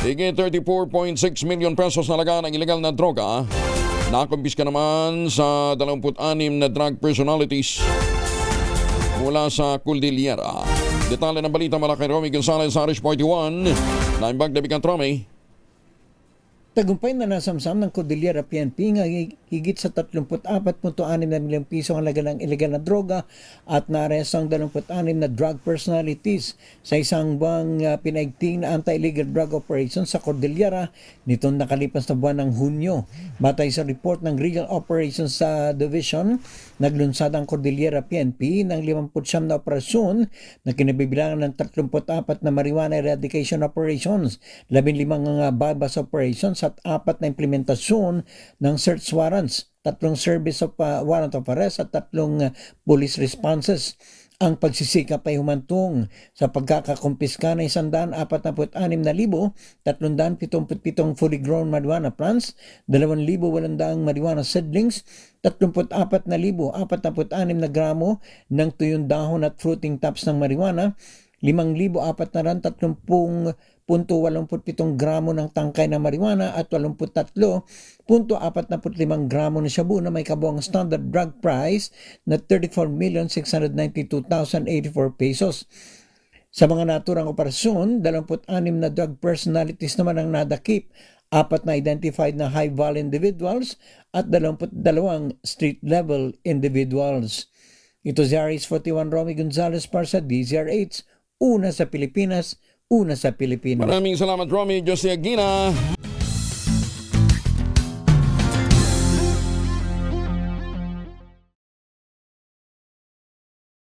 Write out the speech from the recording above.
Higit 34.6 million pesos na laga ng ilegal na droga. Nakumpiska naman sa 26 na drug personalities mula sa Cordillera. Detalye ng balita mula kay Romy Gonzalez sa Irish 41. Naimbag na Bigan Romy. Tagumpay na nasamsam ng Cordillera PNP nga higit sa 34.6 na milyong piso ang halaga ng ilegal na droga at naaresto ang 26 na drug personalities sa isang buwang pinaigting na anti-illegal drug operation sa Cordillera nitong nakalipas na buwan ng Hunyo. Batay sa report ng Regional Operations sa Division, naglunsad ang Cordillera PNP ng 59 na operasyon na kinabibilangan ng 34 na marijuana eradication operations, 15 nga bypass operations at 4 na implementasyon ng search warrants, 3 service of warrant of arrest at 3 police responses. Ang pagsisikap ay humantong sa pagkakakumpiska ng 146,377 fully grown marijuana plants, 2,800 marijuana seedlings, 34,446 na gramo ng tuyong dahon at fruiting tops ng marijuana, 5,430.87 gramo ng tangkay na marijuana at 83.45 gramo ng shabu na may kabuang standard drug price na 34,692,084 pesos. Sa mga naturang operasyon, 26 na drug personalities naman ang nadakip, 4 na identified na high-value individuals at 22 street-level individuals. Ito si Aris 41 Romy Gonzalez para sa DZRH. Una sa Pilipinas, una sa Pilipinas. Maraming salamat Romy Jose Aguina.